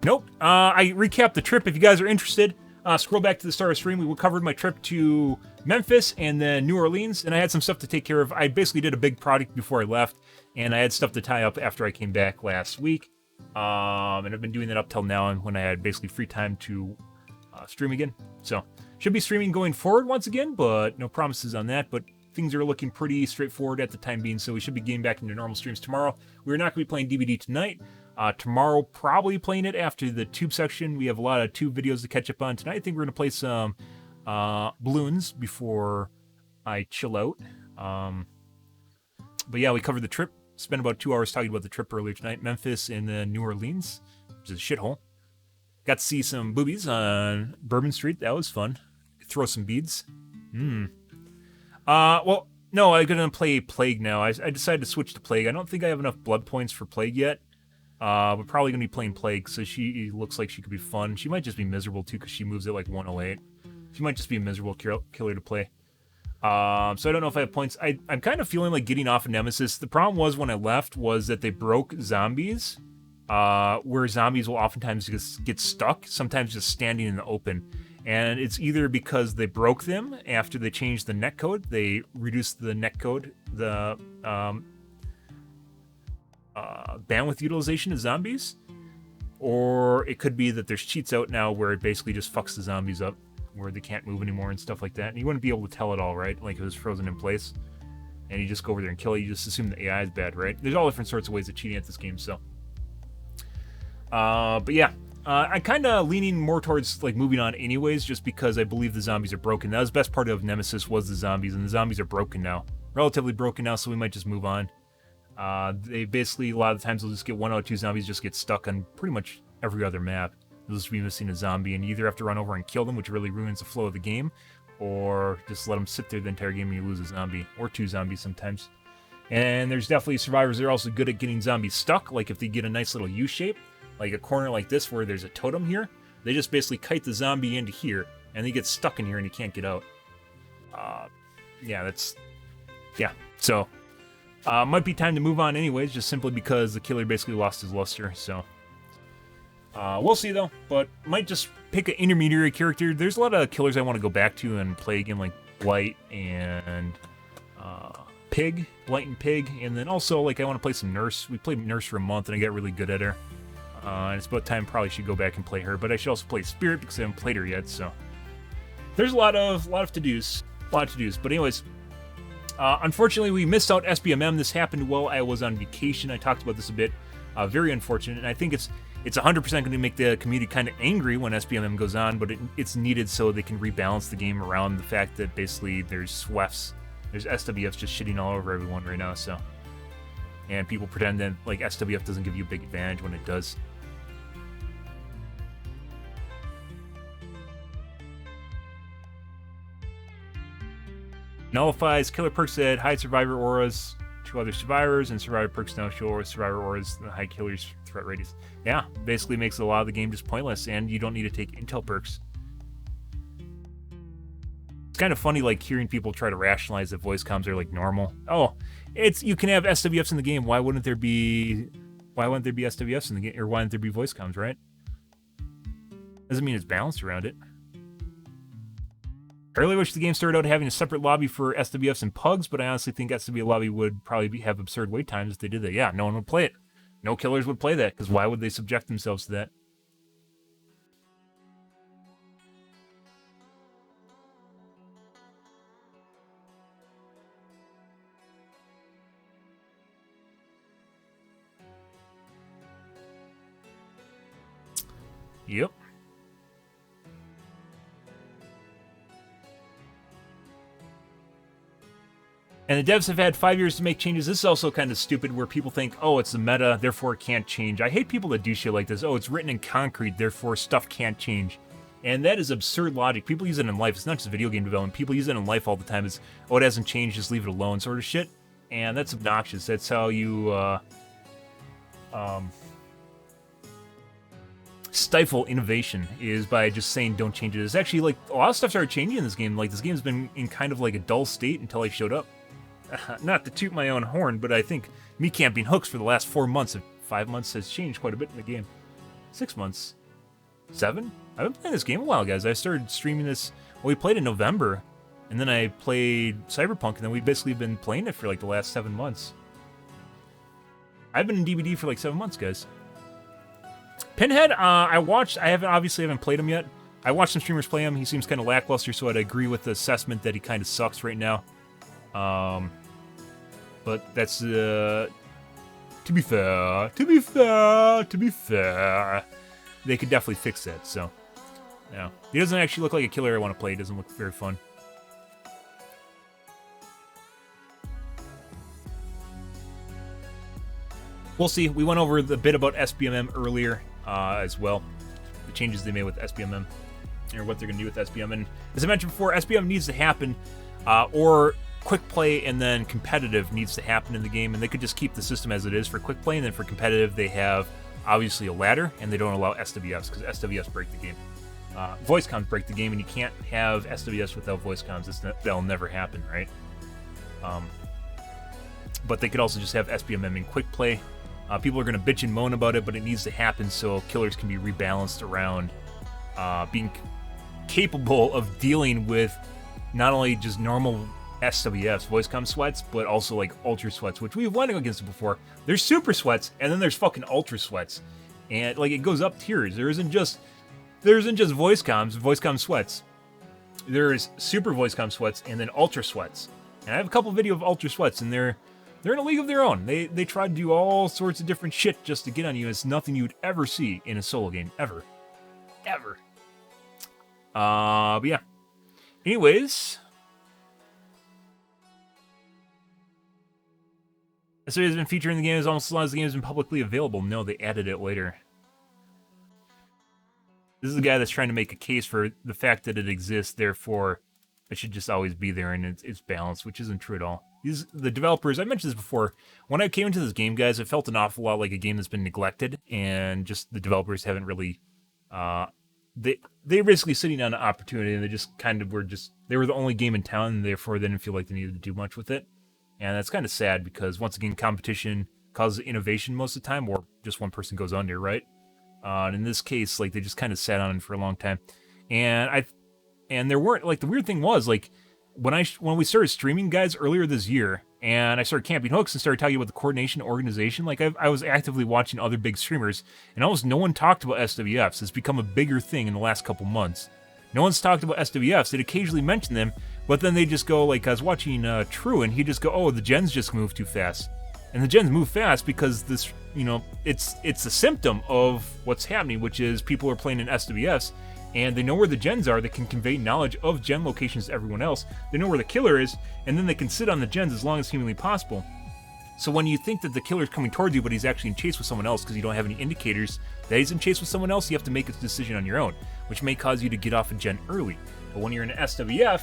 Nope. I recapped the trip if you guys are interested. Scroll back to the start of the stream. We covered my trip to Memphis and then New Orleans, and I had some stuff to take care of. I basically did a big project before I left, and I had stuff to tie up after I came back last week. And I've been doing that up till now, and when I had basically free time to stream again. So, should be streaming going forward once again, but no promises on that. But things are looking pretty straightforward at the time being, so we should be getting back into normal streams tomorrow. We're not going to be playing DBD tonight. Tomorrow, probably playing it after the tube section. We have a lot of tube videos to catch up on. Tonight, I think we're going to play some balloons before I chill out. But yeah, we covered the trip. Spent about 2 hours talking about the trip earlier tonight. Memphis and then New Orleans, which is a shithole. Got to see some boobies on Bourbon Street. That was fun. Throw some beads. Well, no, I'm going to play Plague now. I decided to switch to Plague. I don't think I have enough blood points for Plague yet. We're probably going to be playing Plague, so she looks like she could be fun. She might just be miserable, too, because she moves at like 108. She might just be a miserable killer to play. So I don't know if I have points. I'm kind of feeling like getting off of Nemesis. The problem was when I left was that they broke zombies, where zombies will oftentimes just get stuck, sometimes just standing in the open. And it's either because they broke them after they changed the netcode, they reduced the netcode, the bandwidth utilization of zombies, or it could be that there's cheats out now where it basically just fucks the zombies up, where they can't move anymore and stuff like that. And you wouldn't be able to tell it all, right? Like it was frozen in place, and you just go over there and kill it. You just assume the AI is bad, right? There's all different sorts of ways of cheating at this game, so. But yeah. I'm kind of leaning more towards like moving on anyways, just because I believe the zombies are broken. That was the best part of Nemesis was the zombies, and the zombies are broken now. Relatively broken now, so we might just move on. They basically, a lot of the times, they'll just get 1 out of 2 zombies just get stuck on pretty much every other map. They'll just be missing a zombie, and you either have to run over and kill them, which really ruins the flow of the game, or just let them sit there the entire game and you lose a zombie, or 2 zombies sometimes. And there's definitely survivors that are also good at getting zombies stuck, like if they get a nice little U-shape, like a corner like this where there's a totem here, they just basically kite the zombie into here, and they get stuck in here and you can't get out. Yeah, so might be time to move on anyways, just simply because the killer basically lost his luster, so. We'll see though, but might just pick an intermediary character. There's a lot of killers I want to go back to and play again, like Blight and Pig, Blight and Pig, and then also like I want to play some Nurse. We played Nurse for a month and I got really good at her. And it's about time probably should go back and play her, but I should also play Spirit because I haven't played her yet, so. There's a lot of to-dos. But anyways, unfortunately we missed out SBMM. This happened while I was on vacation. I talked about this a bit. Very unfortunate, and I think it's 100% going to make the community kind of angry when SBMM goes on, but it's needed so they can rebalance the game around the fact that basically there's SWFs, there's SWFs just shitting all over everyone right now, so. And people pretend that like SWF doesn't give you a big advantage when it does. Nullifies killer perks that hide survivor auras to other survivors, and survivor perks don't show survivor auras that hide killer's threat radius. Yeah, basically makes a lot of the game just pointless, and you don't need to take intel perks. It's kind of funny, like, hearing people try to rationalize that voice comms are, like, normal. Oh, you can have SWFs in the game. Why wouldn't there be SWFs in the game, or why wouldn't there be voice comms, right? Doesn't mean it's balanced around it. I really wish the game started out having a separate lobby for SWFs and pugs, but I honestly think SWF lobby would probably have absurd wait times if they did that. Yeah, no one would play it. No killers would play that, because why would they subject themselves to that? Yep. And the devs have had 5 years to make changes. This is also kind of stupid, where people think, oh, it's the meta, therefore it can't change. I hate people that do shit like this. Oh, it's written in concrete, therefore stuff can't change. And that is absurd logic. People use it in life. It's not just video game development. People use it in life all the time. It's, oh, it hasn't changed, just leave it alone sort of shit. And that's obnoxious. That's how you stifle innovation, is by just saying don't change it. It's actually, like, a lot of stuff started changing in this game. Like, this game's been in kind of like a dull state until I showed up. Not to toot my own horn, but I think me camping hooks for the last 4 months and 5 months has changed quite a bit in the game. 6 months. 7? I've been playing this game a while, guys. I started streaming this, well, we played in November, and then I played Cyberpunk, and then we've basically been playing it for like the last 7 months. I've been in DBD for like 7 months, guys. Pinhead, I obviously haven't played him yet. I watched some streamers play him. He seems kind of lackluster, so I'd agree with the assessment that he kind of sucks right now. But that's, to be fair, they could definitely fix that, so, yeah. He doesn't actually look like a killer I want to play. He doesn't look very fun. We'll see. We went over the bit about SBMM earlier, as well. The changes they made with SBMM, or what they're going to do with SBM. And as I mentioned before, SBM needs to happen, or quick play and then competitive needs to happen in the game, and they could just keep the system as it is for quick play, and then for competitive they have obviously a ladder, and they don't allow SWFs, because SWFs break the game. Voice comms break the game, and you can't have SWFs without voice comms. That'll never happen, right? But they could also just have SBMM in quick play. People are going to bitch and moan about it, but it needs to happen so killers can be rebalanced around being capable of dealing with not only just normal SWFs, voice comm sweats, but also like ultra sweats, which we've won against before. There's super sweats, and then there's fucking ultra sweats, and like it goes up tiers. There isn't just voice comm sweats. There's super voice comm sweats, and then ultra sweats. And I have a couple video of ultra sweats, and they're in a league of their own. They try to do all sorts of different shit just to get on you. It's nothing you'd ever see in a solo game, ever. But yeah. Anyways, so it has been featured in the game as almost as long as the game has been publicly available. No, they added it later. This is the guy that's trying to make a case for the fact that it exists, therefore it should just always be there and it's balanced, which isn't true at all. The developers, I mentioned this before, when I came into this game, guys, it felt an awful lot like a game that's been neglected, and just the developers haven't really, they're basically sitting on an opportunity, and they just kind of they were the only game in town, and therefore they didn't feel like they needed to do much with it. And that's kind of sad, because once again, competition causes innovation most of the time, or just one person goes under, right? And in this case, like, they just kind of sat on it for a long time. And there weren't, like, the weird thing was, like, when we started streaming, guys, earlier this year, and I started camping hooks and started talking about the coordination organization, like, I was actively watching other big streamers, and almost no one talked about SWFs. It's become a bigger thing in the last couple months. No one's talked about SWFs. They'd occasionally mention them, but then they just go, like, I was watching True, and he'd just go, oh, the gens just move too fast. And the gens move fast because this, you know, it's a symptom of what's happening, which is people are playing in SWFs, and they know where the gens are. They can convey knowledge of gen locations to everyone else. They know where the killer is, and then they can sit on the gens as long as humanly possible. So when you think that the killer's coming towards you, but he's actually in chase with someone else because you don't have any indicators that he's in chase with someone else, you have to make a decision on your own, which may cause you to get off a gen early. But when you're in an SWF,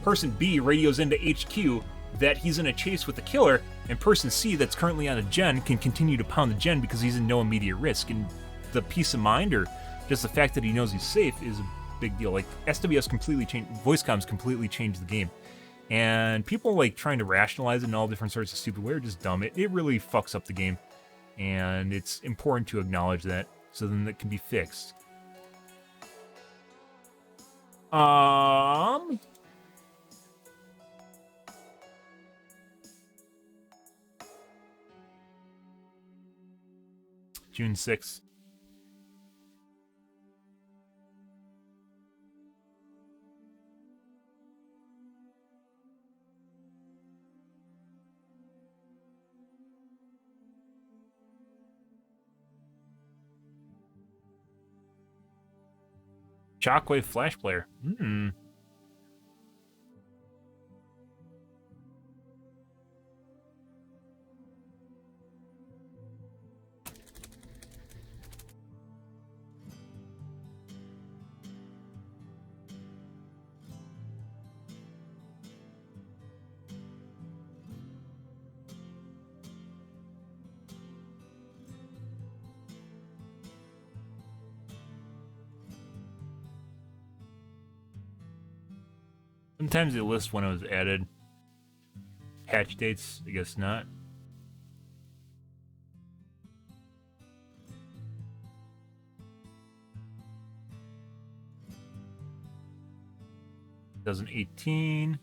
Person B radios into HQ that he's in a chase with the killer, and person C that's currently on a gen can continue to pound the gen because he's in no immediate risk. And the peace of mind, or just the fact that he knows he's safe, is a big deal. Like, SWS completely changed, voice comms completely changed the game. And people like trying to rationalize it in all different sorts of stupid ways are just dumb. It really fucks up the game. And it's important to acknowledge that, so then it can be fixed. June 6th. Shockwave Flash Player. Sometimes they list when it was added. Patch dates, I guess not. (2018).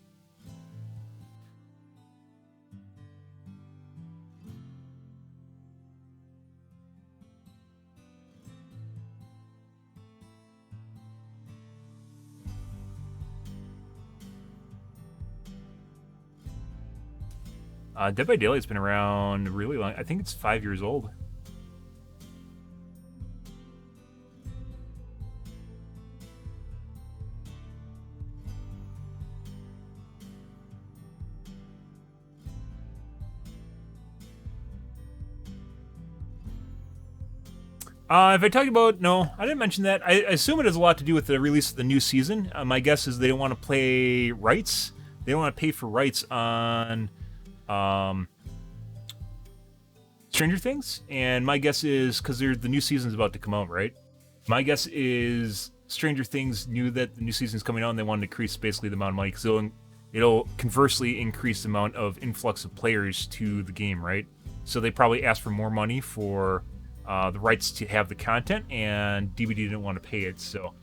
Dead by Daylight's been around really long. I think it's 5 years old. If I talked about, no, I didn't mention that. I assume it has a lot to do with the release of the new season. My guess is they don't want to play rights. They don't want to pay for rights on Stranger Things. And my guess is, because the new season's about to come out, right? My guess is Stranger Things knew that the new season's coming out and they wanted to increase basically the amount of money. So it'll conversely increase the amount of influx of players to the game, right? So they probably asked for more money for the rights to have the content, and DBD didn't want to pay it. So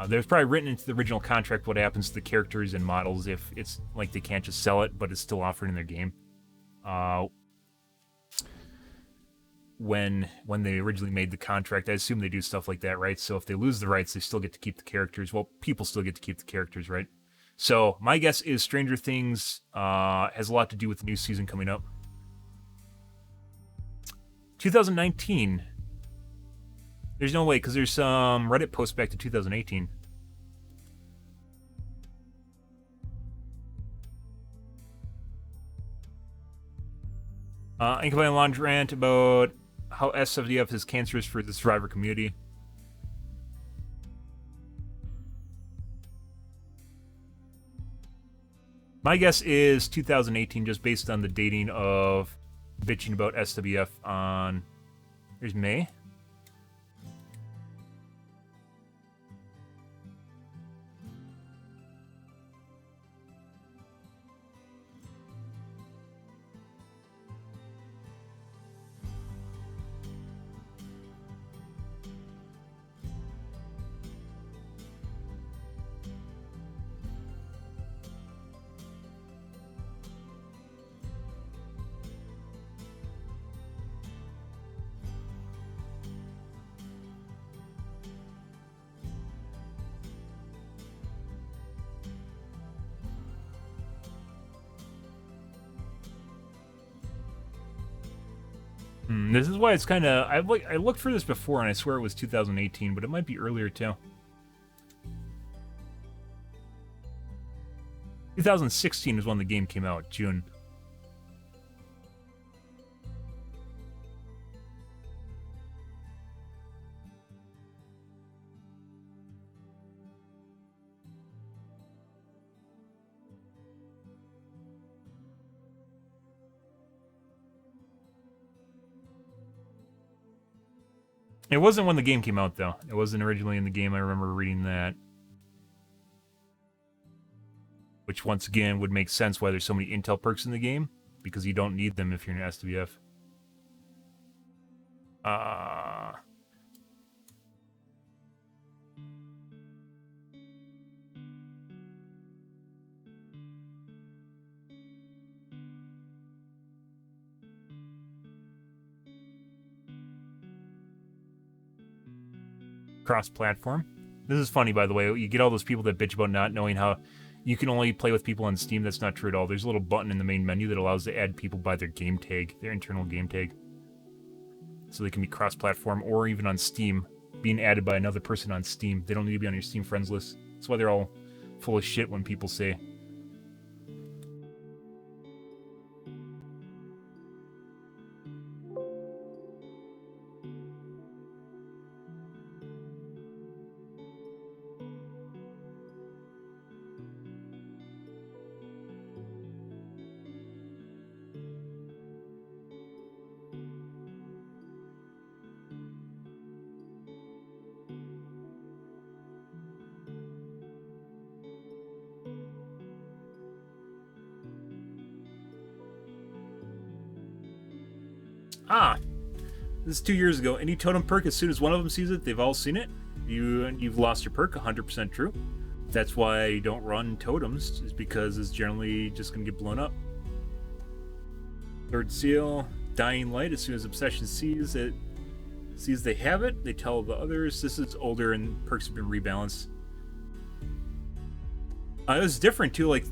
there's probably written into the original contract what happens to the characters and models if it's like they can't just sell it, but it's still offered in their game. When they originally made the contract, I assume they do stuff like that, right? So if they lose the rights, they still get to keep the characters. Well, people still get to keep the characters, right? So my guess is Stranger Things has a lot to do with the new season coming up. 2019. There's no way, because there's some Reddit posts back to 2018. Incoming launch rant about how SWF is cancerous for the survivor community. My guess is 2018, just based on the dating of bitching about SWF on... Here's May. This is why it's kind of... I looked for this before, and I swear it was 2018, but it might be earlier, too. 2016 is when the game came out, June. It wasn't when the game came out, though. It wasn't originally in the game. I remember reading that. Which, once again, would make sense why there's so many intel perks in the game, because you don't need them if you're an SWF. Cross-platform. This is funny, by the way. You get all those people that bitch about not knowing how you can only play with people on Steam. That's not true at all. There's a little button in the main menu that allows to add people by their game tag, their internal game tag. So they can be cross-platform or even on Steam, being added by another person on Steam. They don't need to be on your Steam friends list. That's why they're all full of shit when people say, this is 2 years ago. Any totem perk, as soon as one of them sees it, they've all seen it. You've lost your perk, 100% true. That's why you don't run totems, is because it's generally just going to get blown up. Third seal, Dying Light. As soon as Obsession sees they have it, they tell the others. This is older and perks have been rebalanced. It was different too. Like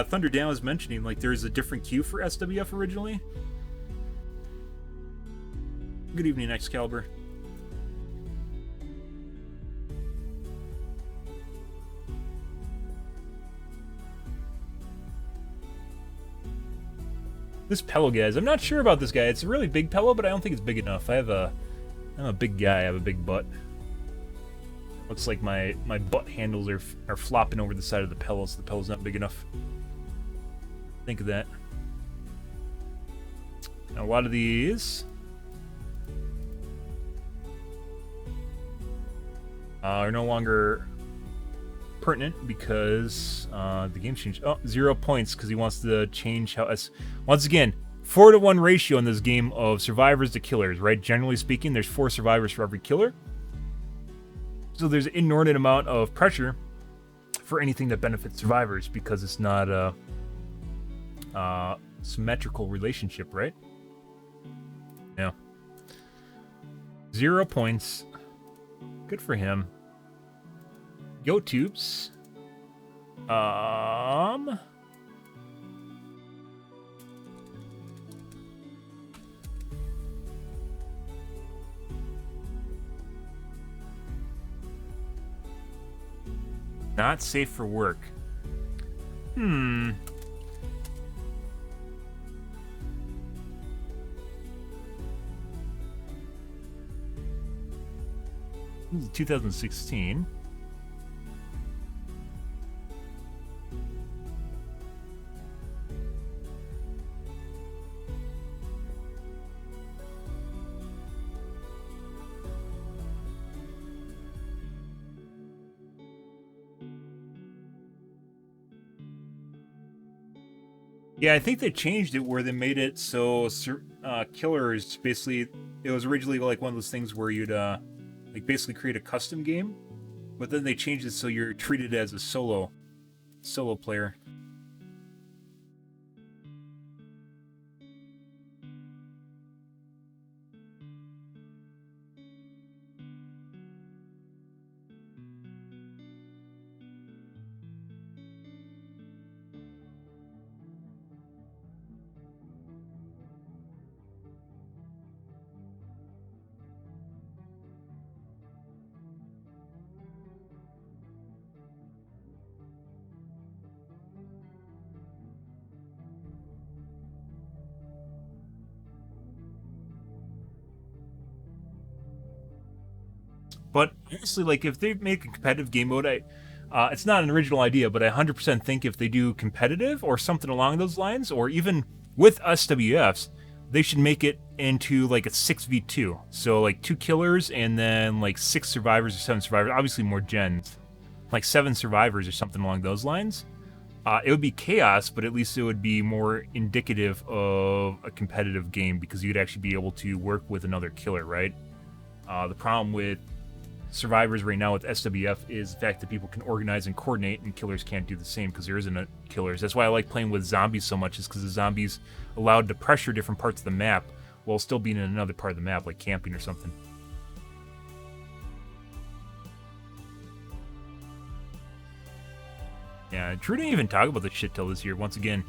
Thunder Dan was mentioning, like there's a different queue for SWF originally. Good evening, Excalibur. This pillow, guys. I'm not sure about this guy. It's a really big pillow, but I don't think it's big enough. I'm a big guy. I have a big butt. Looks like my butt handles are flopping over the side of the pillow, so the pillow's not big enough. Think of that. Now, a lot of these are no longer pertinent because the game changed. Oh, 0 points because he wants to change how. Once again, 4-to-1 ratio in this game of survivors to killers, right? Generally speaking, there's 4 survivors for every killer. So there's an inordinate amount of pressure for anything that benefits survivors because it's not a symmetrical relationship, right? Yeah. 0 points. Good for him. Go tubes. Not safe for work. This is 2016. Yeah, I think they changed it where they made it so killers, basically, it was originally like one of those things where you'd like basically create a custom game, but then they changed it so you're treated as a solo player. But honestly, like if they make a competitive game mode, it's not an original idea, but I 100% think if they do competitive or something along those lines, or even with SWFs, they should make it into like a 6v2. So like 2 killers and then like 6 survivors or 7 survivors. Obviously more gens. Like 7 survivors or something along those lines. It would be chaos, but at least it would be more indicative of a competitive game because you'd actually be able to work with another killer, right? The problem with survivors right now with SWF is the fact that people can organize and coordinate and killers can't do the same because there isn't killers. That's why I like playing with zombies so much, is because the zombies allowed to pressure different parts of the map while still being in another part of the map, like camping or something. Yeah, Drew didn't even talk about this shit till this year, once again,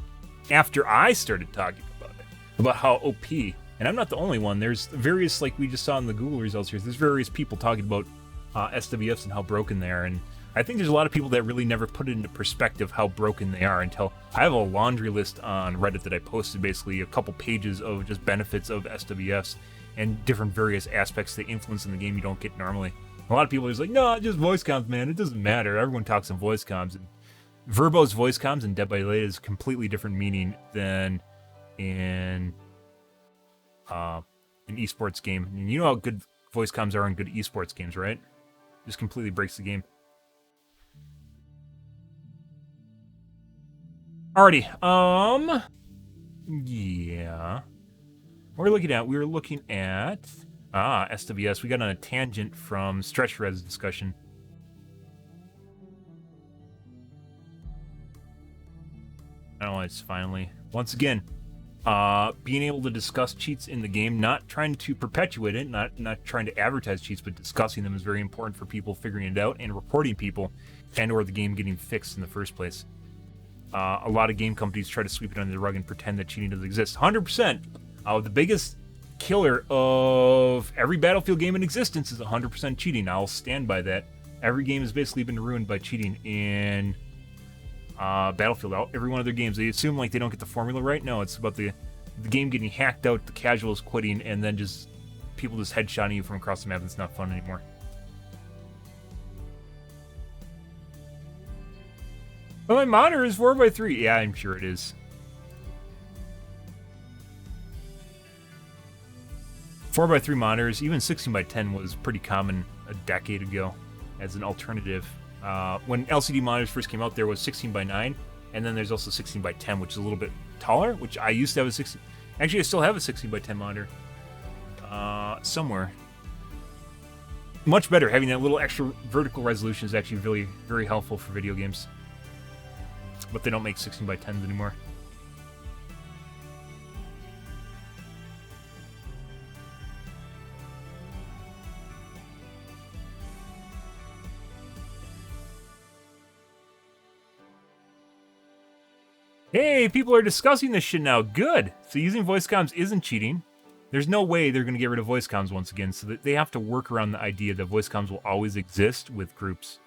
after I started talking about it, about how OP, and I'm not the only one, there's various, like we just saw in the Google results here, there's various people talking about SWFs and how broken they are, and I think there's a lot of people that really never put it into perspective how broken they are until I have a laundry list on Reddit that I posted, basically a couple pages of just benefits of SWFs and different various aspects they influence in the game you don't get normally. A lot of people are just like, no, just voice comms, man, it doesn't matter, everyone talks in voice comms, and verbose voice comms in Dead by Daylight is completely different meaning than in an esports game. And you know how good voice comms are in good esports games, right? Just completely breaks the game. Alrighty, yeah. What we're looking at, SWS. We got on a tangent from Stretch Red's discussion. Oh, it's finally, once again, being able to discuss cheats in the game, not trying to perpetuate it, not trying to advertise cheats, but discussing them is very important for people figuring it out and reporting people and or the game getting fixed in the first place. A lot of game companies try to sweep it under the rug and pretend that cheating doesn't exist. 100%. The biggest killer of every Battlefield game in existence is 100% cheating. I'll stand by that. Every game has basically been ruined by cheating in Battlefield. Every one of their games, they assume like they don't get the formula right. No, it's about the game getting hacked out, the casuals quitting, and then just people just headshotting you from across the map. It's not fun anymore. Well, my monitor is 4x3. Yeah, I'm sure it is. 4x3 monitors, even 16x10 was pretty common a decade ago as an alternative. When LCD monitors first came out, there was 16x9, and then there's also 16x10, which is a little bit taller, which I used to have a 16... Actually, I still have a 16x10 monitor. Somewhere. Much better. Having that little extra vertical resolution is actually really, very helpful for video games. But they don't make 16x10s anymore. Hey, people are discussing this shit now. Good. So using voice comms isn't cheating. There's no way they're going to get rid of voice comms once again, so that they have to work around the idea that voice comms will always exist with groups.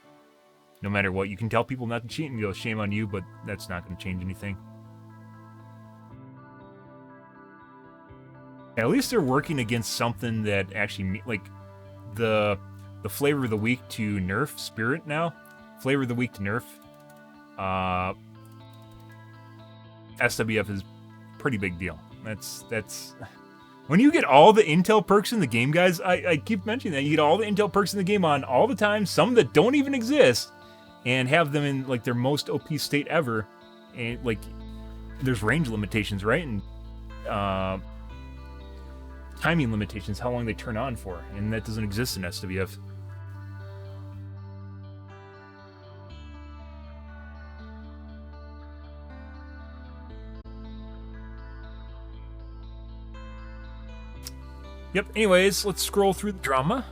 No matter what. You can tell people not to cheat and go, shame on you, but that's not going to change anything. At least they're working against something that actually, like, the flavor of the week to nerf Spirit now. Flavor of the week to nerf. SWF is a pretty big deal. That's when you get all the intel perks in the game, guys. I keep mentioning that you get all the intel perks in the game on all the time, some that don't even exist, and have them in like their most OP state ever. And like, there's range limitations, right? And timing limitations, how long they turn on for, and that doesn't exist in SWF. Yep, anyways, let's scroll through the drama.